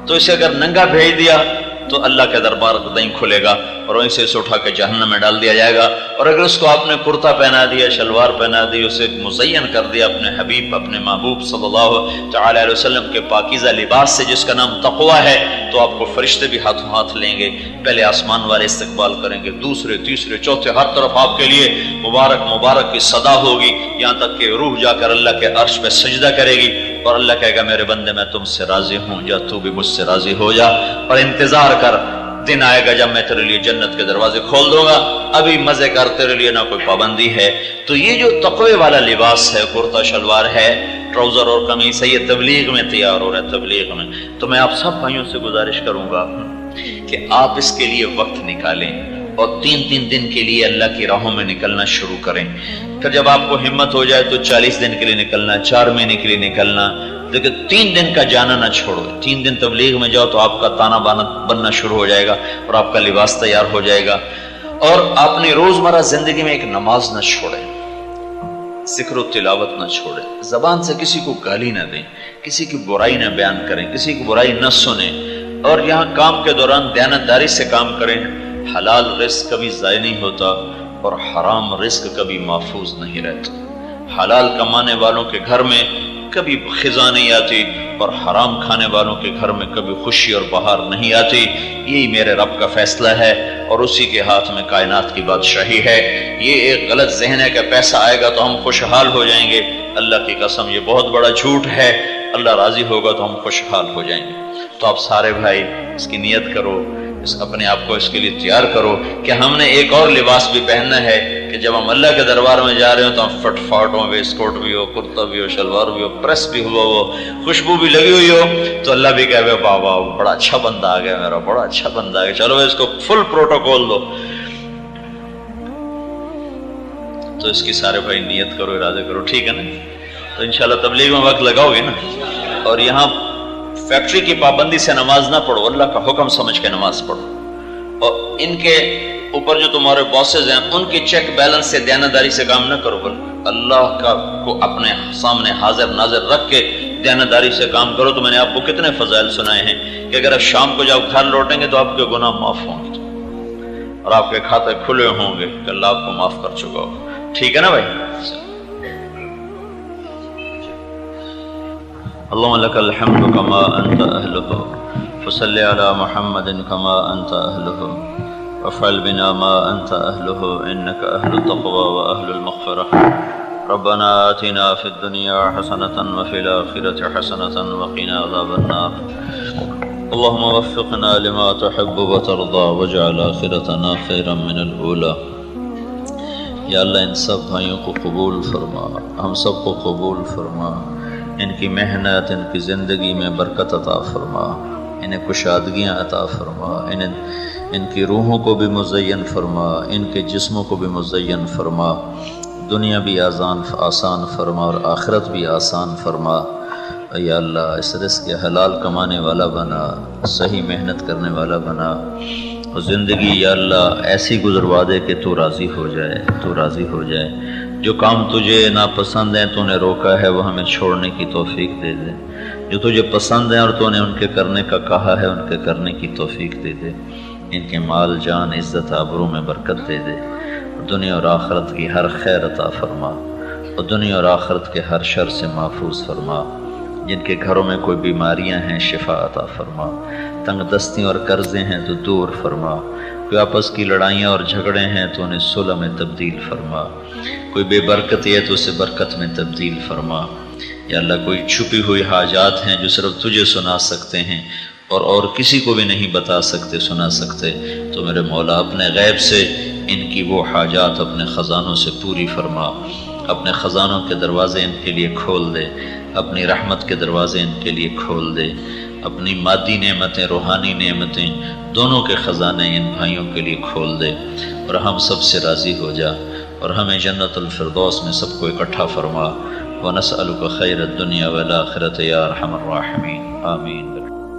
تو اسے اگر ننگا بھیج دیا تو اللہ کے دربار نہیں کھلے گا اور وہیں سے اسے اٹھا کے جہنم میں ڈال دیا جائے گا. اور اگر اس کو آپ نے کرتا پہنا دیا، شلوار پہنا دی، اسے مزین کر دیا اپنے حبیب، اپنے محبوب صلی اللہ تعالی علیہ وسلم کے پاکیزہ لباس سے جس کا نام تقویٰ ہے، تو آپ کو فرشتے بھی ہاتھوں ہاتھ لیں گے. پہلے آسمان والے استقبال کریں گے، دوسرے تیسرے چوتھے، ہر طرف آپ کے لیے مبارک مبارک کی صدا ہوگی، یہاں تک کہ روح جا کر اللہ کے عرش پہ سجدہ کرے گی اور اللہ کہے گا میرے بندے میں تم سے راضی ہوں، جا تو بھی مجھ سے راضی ہو جا اور انتظار کر، دن آئے گا جب میں تیرے لیے جنت کے دروازے کھول دوں گا، ابھی مزے کر، تیرے لیے نہ کوئی پابندی ہے. تو یہ جو تقوی والا لباس ہے، کرتا شلوار ہے، ٹراؤزر اور قمیص ہے، یہ تبلیغ میں تیار ہو رہا ہے، تبلیغ میں. تو میں آپ سب بھائیوں سے گزارش کروں گا کہ آپ اس کے لیے وقت نکالیں اور 3 دن کے لیے اللہ کی راہوں میں نکلنا شروع کریں. پھر جب آپ کو ہمت ہو جائے تو 40 دن کے لیے نکلنا، 4 مہینے کے لیے نکلنا، لیکن 3 دن کا جانا نہ چھوڑو. 3 دن تبلیغ میں جاؤ تو آپ کا تانا بانا بننا شروع ہو جائے گا اور آپ کا لباس تیار ہو جائے گا. اور اپنی روزمرہ زندگی میں ایک نماز نہ چھوڑیں، ذکر و تلاوت نہ چھوڑیں، زبان سے کسی کو گالی نہ دیں، کسی کی برائی نہ بیان کریں، کسی کی برائی نہ سنیں، اور یہاں کام کے دوران دیانتداری سے کام کریں. حلال رزق کبھی ضائع نہیں ہوتا اور حرام رزق کبھی محفوظ نہیں رہتا. حلال کمانے والوں کے گھر میں کبھی خزاں نہیں آتی اور حرام کھانے والوں کے گھر میں کبھی خوشی اور بہار نہیں آتی. یہی میرے رب کا فیصلہ ہے اور اسی کے ہاتھ میں کائنات کی بادشاہی ہے. یہ ایک غلط ذہن ہے کہ پیسہ آئے گا تو ہم خوشحال ہو جائیں گے. اللہ کی قسم یہ بہت بڑا جھوٹ ہے. اللہ راضی ہوگا تو ہم خوشحال ہو جائیں گے. تو آپ سارے بھائی اس کی نیت کرو، اپنے آپ کو اس کے لیے تیار کرو کہ ہم نے ایک اور لباس بھی پہننا ہے کہ جب ہم اللہ کے دربار میں جا رہے ہوں تو ہم فٹ فاٹ ہوں، ویسٹ کوٹ بھی ہو، کرتا بھی ہو، شلوار بھی ہو، پریس بھی ہوا ہو، خوشبو بھی لگی ہوئی ہو، تو اللہ بھی کہے واہ واہ بڑا اچھا بندہ آ گیا، میرا بڑا اچھا بندہ آ گیا، چلو اس کو فل پروٹوکول دو. تو اس کی سارے بھائی نیت کرو، ارادے کرو، ٹھیک ہے نا؟ تو انشاءاللہ تبلیغ میں وقت لگاؤ گے نا. اور یہاں فیکٹری کی پابندی سے نماز نہ پڑھو، اللہ کا حکم سمجھ کے نماز پڑھو. اور ان کے اوپر جو تمہارے باسز ہیں ان کی چیک بیلنس سے دیانتداری سے کام نہ کرو، بلکہ اللہ کا کو اپنے سامنے حاضر ناظر رکھ کے دیانتداری سے کام کرو. تو میں نے آپ کو کتنے فضائل سنائے ہیں کہ اگر آپ شام کو جب گھر لوٹیں گے تو آپ کے گناہ معاف ہوں گے اور آپ کے کھاتے کھلے ہوں گے کہ اللہ آپ کو معاف کر چکا ہو. ٹھیک ہے نا بھائی؟ اللهم لك الحمد كما أنت أهله فصل على محمد كما أنت أهله وافعل بنا ما أنت أهله إنك أهل التقوى وأهل المغفرة. ربنا آتنا في الدنيا حسنة وفي الآخرة حسنة وقنا عذاب النار. اللهم وفقنا لما تحب وترضى واجعل آخرتنا خيرا من الأولى. یا اللہ ان سب بھائیوں کو قبول فرما، ہم سب کو قبول فرما. ان کی محنت، ان کی زندگی میں برکت عطا فرما، انہیں کشادگیاں عطا فرما، ان کی روحوں کو بھی مزین فرما، ان کے جسموں کو بھی مزین فرما. دنیا بھی آسان فرما اور آخرت بھی آسان فرما. یا اللہ اس رزق کے حلال کمانے والا بنا، صحیح محنت کرنے والا بنا، اور زندگی یا اللہ ایسی گزروا دے کہ تو راضی ہو جائے، تو راضی ہو جائے. جو کام تجھے ناپسند ہیں تو نے روکا ہے وہ ہمیں چھوڑنے کی توفیق دے دے. جو تجھے پسند ہیں اور تو نے ان کے کرنے کا کہا ہے ان کے کرنے کی توفیق دے دے. ان کے مال جان عزت آبرو میں برکت دے دے. دنیا اور آخرت کی ہر خیر عطا فرما اور دنیا اور آخرت کے ہر شر سے محفوظ فرما۔ جن کے گھروں میں کوئی بیماریاں ہیں شفا عطا فرما، تنگ دستیاں اور قرضے ہیں تو دور فرما، کوئی آپس کی لڑائیاں اور جھگڑے ہیں تو انہیں صلح میں تبدیل فرما، کوئی بے برکتی ہے تو اسے برکت میں تبدیل فرما۔ یا اللہ کوئی چھپی ہوئی حاجات ہیں جو صرف تجھے سنا سکتے ہیں اور کسی کو بھی نہیں بتا سکتے سنا سکتے، تو میرے مولا اپنے غیب سے ان کی وہ حاجات اپنے خزانوں سے پوری فرما، اپنے خزانوں کے دروازے ان کے لیے کھول دے، اپنی رحمت کے دروازے ان کے لیے کھول دے، اپنی مادی نعمتیں روحانی نعمتیں دونوں کے خزانے ان بھائیوں کے لیے کھول دے، اور ہم سب سے راضی ہو جا اور ہمیں جنت الفردوس میں سب کو اکٹھا فرما۔ وَنَسْأَلُكَ خَيْرَ الدُّنْيَا وَالْآخِرَةِ يَا أَرْحَمَ الرَّاحِمِينَ آمین۔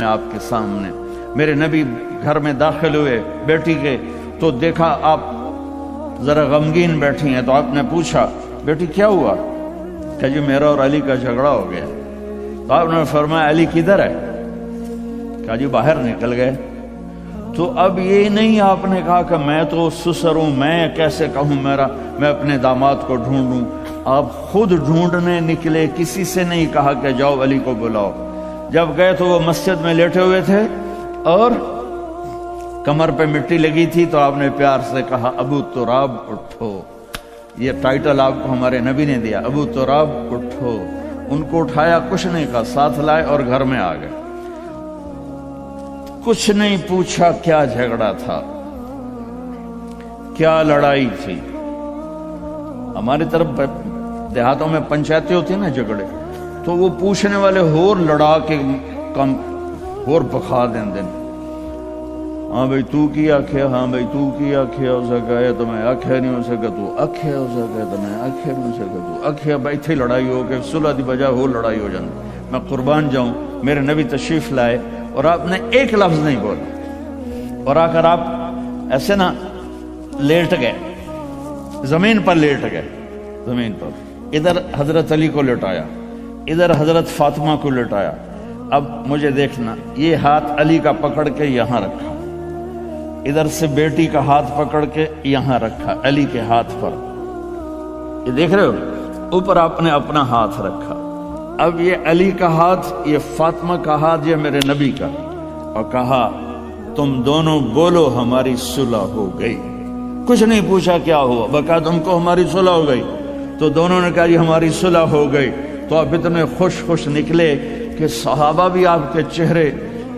آپ کے سامنے میرے نبی گھر میں داخل ہوئے بیٹی کے، تو دیکھا آپ ذرا غمگین بیٹھی ہیں، تو آپ نے پوچھا بیٹی کیا ہوا؟ کہ جی میرا اور علی کا جھگڑا ہو گیا۔ تو آپ نے فرمایا علی کدھر ہے؟ کہا جی باہر نکل گئے۔ تو اب یہ نہیں آپ نے کہا کہ میں تو سسر ہوں، میں کیسے کہوں میں اپنے داماد کو ڈھونڈوں، آپ خود ڈھونڈنے نکلے، کسی سے نہیں کہا کہ جاؤ علی کو بلاؤ۔ جب گئے تو وہ مسجد میں لیٹے ہوئے تھے اور کمر پہ مٹی لگی تھی، تو آپ نے پیار سے کہا ابو تراب اٹھو۔ یہ ٹائٹل آپ کو ہمارے نبی نے دیا، ابو تراب اٹھو۔ ان کو اٹھایا، کچھ نہیں کہا، ساتھ لائے اور گھر میں آ گئے۔ کچھ نہیں پوچھا کیا جھگڑا تھا، کیا لڑائی تھی۔ ہماری طرف دیہاتوں میں پنچایتیں ہوتی ہیں نا جھگڑے، تو وہ پوچھنے والے ہور لڑا کے کم ہور بخا دیں دن، ہاں بھائی تو کی آکھیا، ہاں بھائی تو کی آکھیا ہو سکا ہے تو میں آکھیا نہیں ہو سکا، تو آکھیا ہو سکا ہے تو میں آکھیا نہیں ہو سکا، تو آکھیا بھائی تھی لڑائی ہو کے صلح دی بجائے ہو لڑائی ہو جاندی۔ میں قربان جاؤں، میرے نبی تشریف لائے اور آپ نے ایک لفظ نہیں بولا، اور آ کر آپ ایسے نا لیٹ گئے، زمین پر لیٹ گئے، زمین پر ادھر حضرت علی کو لٹایا، ادھر حضرت فاطمہ کو لٹایا۔ اب مجھے دیکھنا، یہ ہاتھ علی کا پکڑ کے یہاں رکھا، ادھر سے بیٹی کا ہاتھ پکڑ کے یہاں رکھا علی کے ہاتھ پر، یہ دیکھ رہے ہو، اوپر آپ نے اپنا ہاتھ رکھا۔ اب یہ علی کا ہاتھ، یہ فاطمہ کا ہاتھ، یہ میرے نبی کا، اور کہا تم دونوں بولو ہماری صلح ہو گئی۔ کچھ نہیں پوچھا کیا ہوا، بکا تم کو ہماری صلح ہو گئی۔ تو دونوں نے کہا جی ہماری صلح ہو گئی۔ تو آپ اتنے خوش نکلے کہ صحابہ بھی آپ کے چہرے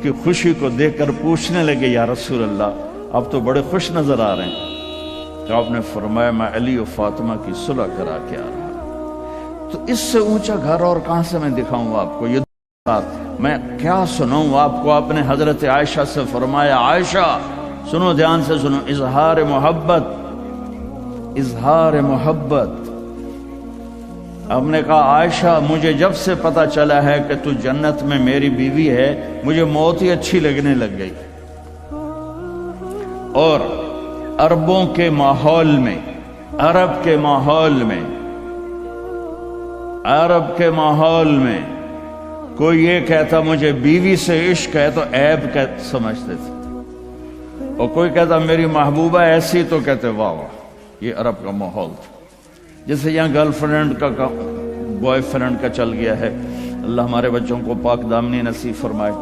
کی خوشی کو دیکھ کر پوچھنے لگے یا رسول اللہ آپ تو بڑے خوش نظر آ رہے ہیں۔ تو آپ نے فرمایا میں علی و فاطمہ کی صلح کرا کے آ رہا۔ تو اس سے اونچا گھر اور کہاں سے میں دکھاؤں آپ کو؟ یہ بات میں کیا سناؤں آپ کو؟ آپ نے حضرت عائشہ سے فرمایا عائشہ سنو، دھیان سے سنو، اظہار محبت، اظہار محبت۔ آپ نے کہا عائشہ مجھے جب سے پتہ چلا ہے کہ تو جنت میں میری بیوی ہے، مجھے موت ہی اچھی لگنے لگ گئی۔ اور عربوں کے ماحول میں، عرب کے ماحول میں کوئی یہ کہتا مجھے بیوی سے عشق ہے تو عیب سمجھتے تھے، اور کوئی کہتا میری محبوبہ ایسی تو کہتے واہ واہ۔ یہ عرب کا ماحول تھا، جیسے یہاں گرل فرینڈ کا بوائے فرینڈ کا چل گیا ہے۔ اللہ ہمارے بچوں کو پاک دامنی نصیب فرمائے۔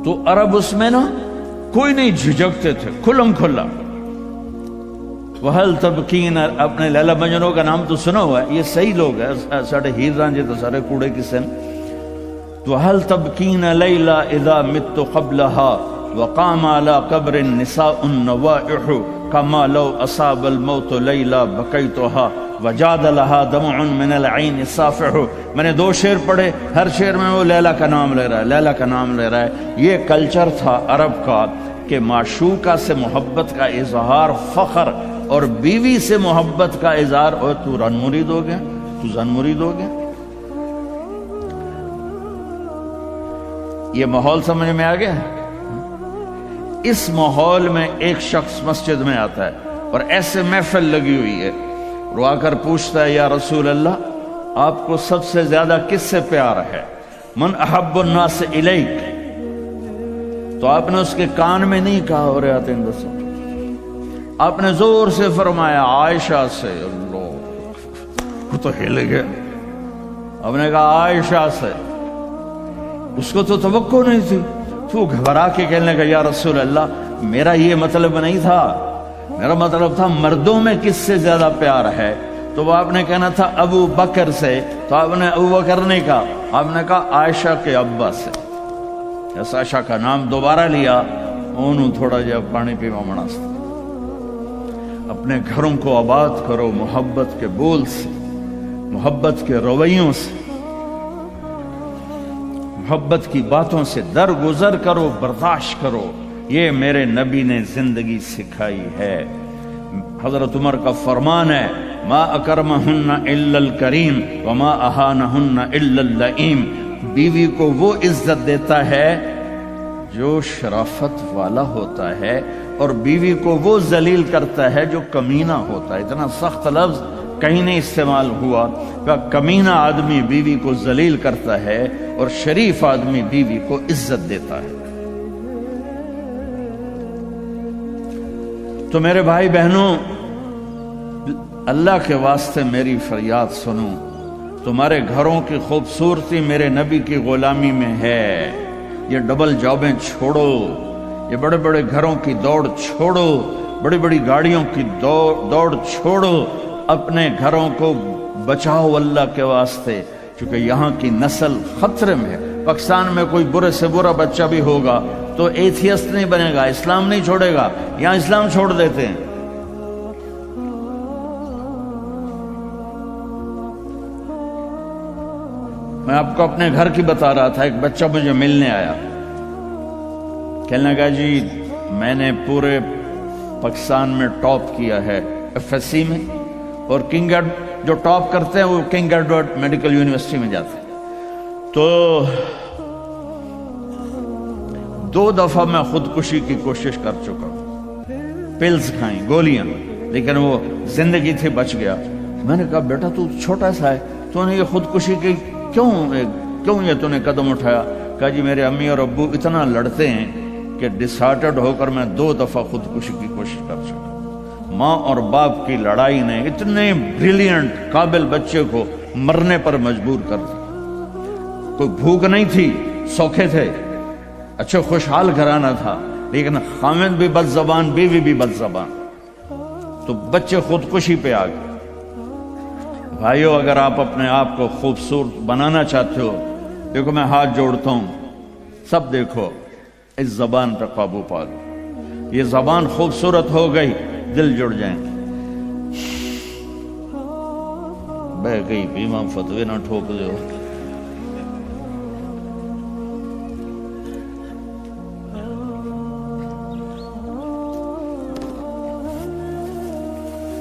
تو عرب اس میں نا کوئی نہیں جھجکتے تھے، کھلم کھلا۔ وَهَلْ تَبْكِينَ، اپنے لیلا مجنوں کا نام تو سنا ہوا ہے، یہ صحیح لوگ ہیں، ساڑھے ہیر رانجے تو سارے کوڑے کسے ہیں۔ تو وَهَلْ تَبْكِينَ لَيْلَا إِذَا مِتُّ قَبْلَهَا وَقَامَ عَلَى قَبْرِ النِّسَاءُ النَّوَائِحُ كَمَا لَوْ أَصَابَ الْمَوْتُ لَيْلَا بَكَيْتُهَا وَجَادَ لَهَا دَمْعٌ مِّنَ الْعَيْنِ صَافِحُ۔ میں نے 2 شعر پڑھے، ہر شعر میں وہ لیلا کا نام لے رہا ہے، لیلا کا نام لے رہا ہے۔ یہ کلچر تھا عرب کا کہ معشوقہ سے محبت کا اظہار فخر، اور بیوی سے محبت کا اظہار اور تو رن مرید ہو گیا، تو زن مرید ہو گیا۔ یہ ماحول سمجھ میں آ گیا؟ اس ماحول میں ایک شخص مسجد میں آتا ہے اور ایسے محفل لگی ہوئی ہے، رو آ کر پوچھتا ہے یا رسول اللہ آپ کو سب سے زیادہ کس سے پیار ہے؟ من احب الناس الیک۔ تو آپ نے اس کے کان میں نہیں کہا ہو رہے آتے ہیں آپ نے زور سے فرمایا عائشہ سے، اللہ وہ تو ہل گیا، آپ نے کہا عائشہ سے، اس کو تو توقع نہیں تھی، تو گھبرا کے کہنے لگا یا رسول اللہ میرا یہ مطلب نہیں تھا، میرا مطلب تھا مردوں میں کس سے زیادہ پیار ہے، تو وہ آپ نے کہنا تھا ابو بکر سے، تو آپ نے ابو بکر نہیں کہا، آپ نے کہا عائشہ کے ابا سے، اس عائشہ کا نام دوبارہ لیا، انہوں تھوڑا جا پانی پیوا مناستا۔ اپنے گھروں کو آباد کرو محبت کے بول سے، محبت کے رویوں سے، محبت کی باتوں سے درگزر کرو، برداشت کرو، یہ میرے نبی نے زندگی سکھائی ہے۔ حضرت عمر کا فرمان ہے ما اکرمہن الا الکریم وما اہانہن الا اللئیم، بیوی کو وہ عزت دیتا ہے جو شرافت والا ہوتا ہے، اور بیوی کو وہ ذلیل کرتا ہے جو کمینہ ہوتا ہے۔ اتنا سخت لفظ کہیں نہیں استعمال ہوا کہ کمینہ آدمی بیوی کو ذلیل کرتا ہے اور شریف آدمی بیوی کو عزت دیتا ہے۔ تو میرے بھائی بہنوں، اللہ کے واسطے میری فریاد سنو، تمہارے گھروں کی خوبصورتی میرے نبی کی غلامی میں ہے۔ یہ ڈبل جابیں چھوڑو، یہ بڑے بڑے گھروں کی دوڑ چھوڑو، بڑی بڑی گاڑیوں کی دوڑ چھوڑو، اپنے گھروں کو بچاؤ اللہ کے واسطے، چونکہ یہاں کی نسل خطرے میں ہے۔ پاکستان میں کوئی برے سے برا بچہ بھی ہوگا تو ایتھیسٹ نہیں بنے گا، اسلام نہیں چھوڑے گا، یہاں اسلام چھوڑ دیتے ہیں۔ میں آپ کو اپنے گھر کی بتا رہا تھا، ایک بچہ مجھے ملنے آیا، کہنے لگا جی میں نے پورے پاکستان میں ٹاپ کیا ہے ایف ایس سی میں، اور کنگ جو ٹاپ کرتے ہیں وہ کنگ ایڈورڈ میڈیکل یونیورسٹی میں جاتے ہیں۔ تو 2 دفعہ میں خودکشی کی کوشش کر چکا ہوں، پلز کھائیں، گولیاں، لیکن وہ زندگی تھی بچ گیا۔ میں نے کہا بیٹا تو چھوٹا سا ہے، تو نے یہ خودکشی کی کیوں یہ تو نے قدم اٹھایا؟ کہا جی میرے امی اور ابو اتنا لڑتے ہیں کہ ڈسہارٹڈ ہو کر میں 2 دفعہ خودکشی کی کوشش کر چکا۔ ماں اور باپ کی لڑائی نے اتنے بریلینٹ قابل بچے کو مرنے پر مجبور کر دیا۔ کوئی بھوک نہیں تھی، سوکھے تھے، اچھے خوشحال گھرانہ تھا، لیکن خامد بھی بد زبان، بیوی بھی بد زبان، تو بچے خودکشی پہ آ گئے۔ بھائیو، اگر آپ اپنے آپ کو خوبصورت بنانا چاہتے ہو، دیکھو میں ہاتھ جوڑتا ہوں، سب دیکھو، اس زبان پر قابو پا لو۔ یہ زبان خوبصورت ہو گئی، دل جڑ جائیں۔ بہ گئی امام فتوی نہ ٹھوک دو۔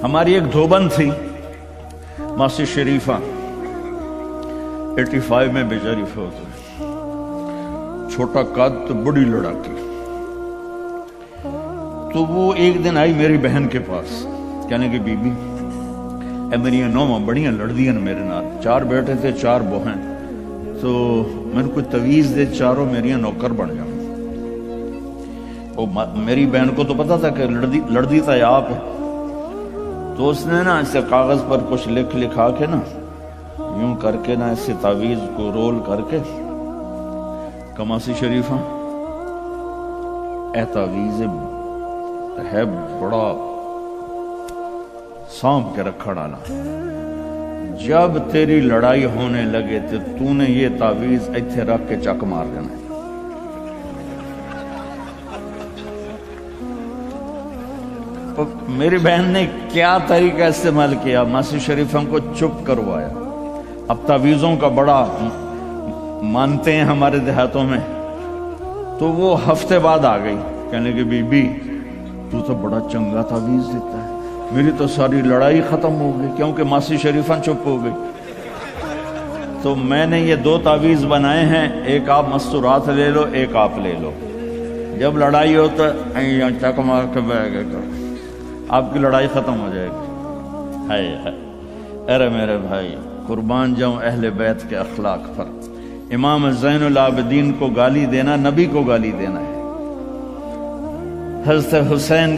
ہماری ایک دھوبن تھی ماسی شریفہ، 85 میں بیچاری فوت ہوئی، چھوٹا قد تو بڑی لڑاکی۔ تو وہ ایک دن آئی میری بہن کے پاس، کہنے کہ بی بی اے میری نوماں بڑیاں لڑدیاں میرے نال، 4 بیٹے تھے 4 بہن، تو میں نے کوئی تویز دے 4 میری نوکر بن جاؤں۔ میری بہن کو تو پتا تھا کہ لڑدی تھا آپ، تو اس نے نا اسے کاغذ پر کچھ لکھا کے نا یوں کر کے نا اسے تعویذ کو رول کر کے، کماسی شریفہ اے تعویذ ہے بڑا سانپ کے رکھا ڈالا، جب تیری لڑائی ہونے لگے تو نے یہ تعویذ ایتھے رکھ کے چک مار دینا ہے۔ میری بہن نے کیا طریقہ استعمال کیا، ماسی شریف ہم کو چپ کروایا۔ اب تعویذوں کا بڑا مانتے ہیں ہمارے دیہاتوں میں، تو وہ ہفتے بعد آ گئی، کہنے کہ بی بی تو بڑا چنگا تعویذ دیتا ہے، میری تو ساری لڑائی ختم ہو گئی، کیونکہ ماسی شریفہ چپ ہو گئی۔ تو میں نے یہ 2 تعویذ بنائے ہیں، ایک آپ مستورات لے لو، ایک آپ لے لو، جب لڑائی ہو تو چک مار کے بہ گئے، آپ کی لڑائی ختم ہو جائے گی۔ ہائے ارے میرے بھائی، قربان جاؤں اہل بیت کے اخلاق پر۔ امام زین العابدین کو گالی دینا نبی کو گالی دینا ہے۔ حضرت حسین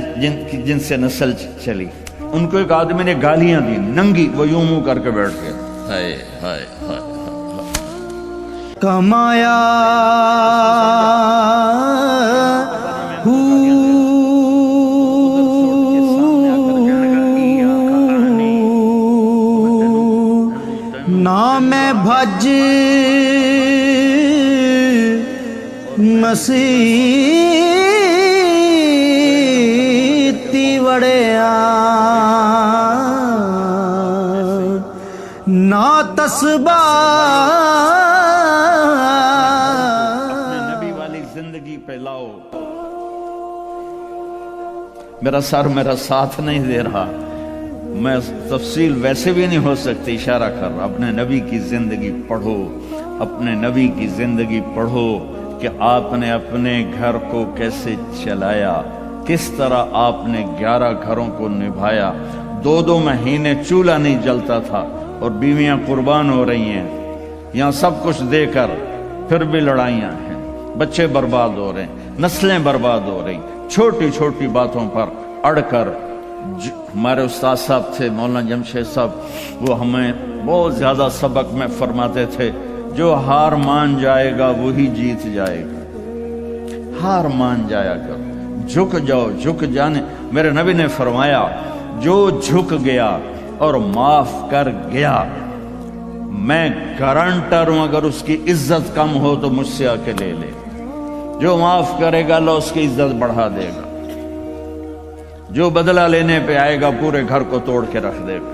جن سے نسل چلی، ان کو ایک آدمی نے گالیاں دی ننگی، وہ یوں منہ کر کے بیٹھ گیا. ہائے ہائے ہائے کمایا نام بھج مسیتی وڑیا نا تسبہ نبی والی زندگی پہ لاؤ. میرا سر میرا ساتھ نہیں دے رہا، میں تفصیل ویسے بھی نہیں ہو سکتی، اشارہ کر رہا. اپنے نبی کی زندگی پڑھو، اپنے نبی کی زندگی پڑھو کہ آپ نے اپنے گھر کو کیسے چلایا، کس طرح آپ نے 11 گھروں کو نبھایا. 2 مہینے چولہا نہیں جلتا تھا اور بیویاں قربان ہو رہی ہیں. یہاں سب کچھ دے کر پھر بھی لڑائیاں ہیں، بچے برباد ہو رہے ہیں، نسلیں برباد ہو رہی. چھوٹی چھوٹی باتوں پر اڑ کر ہمارے استاد صاحب تھے مولانا جمشید صاحب، وہ ہمیں بہت زیادہ سبق میں فرماتے تھے، جو ہار مان جائے گا وہی جیت جائے گا. ہار مان جایا کر، جھک جاؤ. جھک جانے، میرے نبی نے فرمایا جو جھک گیا اور معاف کر گیا، میں گارنٹر ہوں اگر اس کی عزت کم ہو تو مجھ سے آ کے لے لے. جو معاف کرے گا اللہ اس کی عزت بڑھا دے گا، جو بدلہ لینے پہ آئے گا پورے گھر کو توڑ کے رکھ دے گا.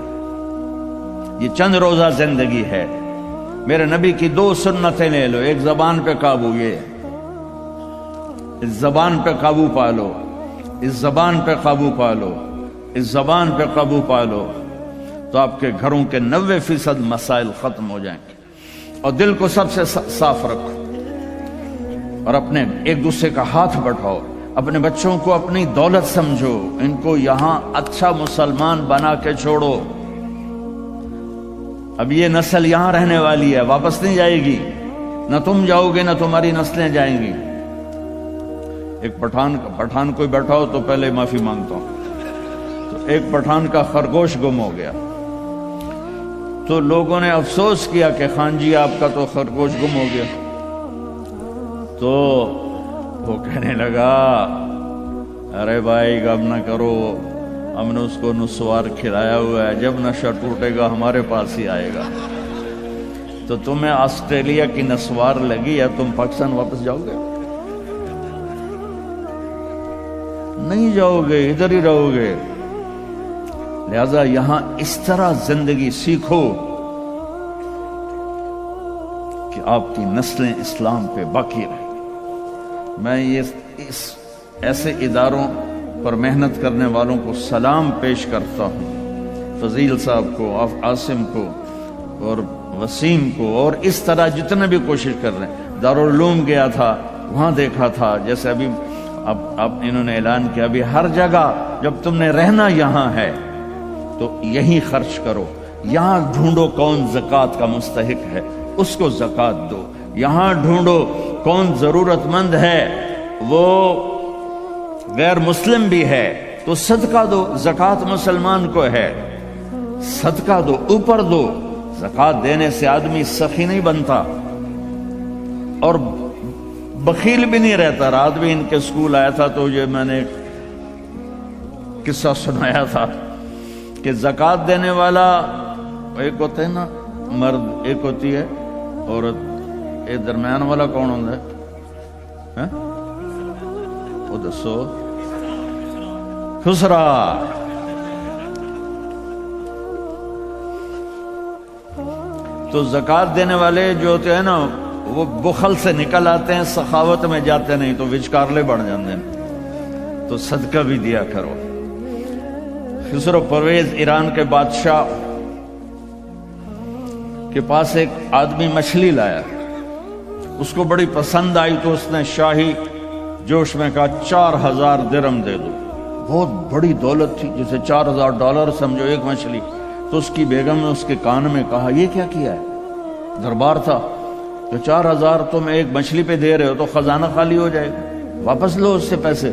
یہ چند روزہ زندگی ہے. میرے نبی کی 2 سنتیں لے لو. ایک زبان پہ قابو، یہ اس زبان پہ قابو پا لو، اس زبان پہ قابو پا لو، اس زبان پہ قابو پا لو تو آپ کے گھروں کے 90% مسائل ختم ہو جائیں گے. اور دل کو سب سے صاف رکھو اور اپنے ایک دوسرے کا ہاتھ بٹھاؤ. اپنے بچوں کو اپنی دولت سمجھو، ان کو یہاں اچھا مسلمان بنا کے چھوڑو. اب یہ نسل یہاں رہنے والی ہے، واپس نہیں جائے گی. نہ تم جاؤ گے نہ تمہاری نسلیں جائیں گی. ایک پٹھان کوئی بیٹھا ہو تو پہلے معافی مانگتا ہوں. تو ایک پٹھان کا خرگوش گم ہو گیا تو لوگوں نے افسوس کیا کہ خان جی آپ کا تو خرگوش گم ہو گیا. تو وہ کہنے لگا ارے بھائی غم نہ کرو، ہم نے اس کو نسوار کھلایا ہوا ہے، جب نشہ ٹوٹے گا ہمارے پاس ہی آئے گا. تو تمہیں آسٹریلیا کی نسوار لگی یا تم پاکستان واپس جاؤ گے؟ نہیں جاؤ گے، ادھر ہی رہو گے. لہذا یہاں اس طرح زندگی سیکھو کہ آپ کی نسلیں اسلام پہ باقی رہیں. میں اس ایسے اداروں پر محنت کرنے والوں کو سلام پیش کرتا ہوں، فضیل صاحب کو، عاصم کو اور وسیم کو، اور اس طرح جتنے بھی کوشش کر رہے ہیں. دارالعلوم گیا تھا، وہاں دیکھا تھا جیسے ابھی اب انہوں نے اعلان کیا ابھی ہر جگہ جب تم نے رہنا یہاں ہے تو یہیں خرچ کرو. یہاں ڈھونڈو کون زکوٰۃ کا مستحق ہے، اس کو زکوٰۃ دو. یہاں ڈھونڈو کون ضرورت مند ہے، وہ غیر مسلم بھی ہے تو صدقہ دو. زکوٰۃ مسلمان کو ہے، صدقہ دو، اوپر دو. زکوٰۃ دینے سے آدمی سخی نہیں بنتا اور بخیل بھی نہیں رہتا. رات بھی ان کے اسکول آیا تھا تو یہ میں نے قصہ سنایا تھا کہ زکوٰۃ دینے والا ایک ہوتا ہے نا مرد، ایک ہوتی ہے عورت، ایک درمیان والا کون ہوتا ہے؟ وہ دسو. خسرا. تو زکوٰۃ دینے والے جو ہوتے ہیں نا وہ بخل سے نکل آتے ہیں، سخاوت میں جاتے نہیں تو وچکارلے بڑھ جاتے ہیں. تو صدقہ بھی دیا کرو. خسرو پرویز ایران کے بادشاہ کے پاس ایک آدمی مچھلی لایا، اس کو بڑی پسند آئی تو اس نے شاہی جوش میں کہا 4000 درہم دے دو. بہت بڑی دولت تھی، جسے $4000 سمجھو ایک مچھلی. تو اس کی بیگم نے اس کے کان میں کہا یہ کیا کیا ہے؟ دربار تھا. تو 4000 تم ایک مچھلی پہ دے رہے ہو تو خزانہ خالی ہو جائے گا، واپس لو اس سے پیسے.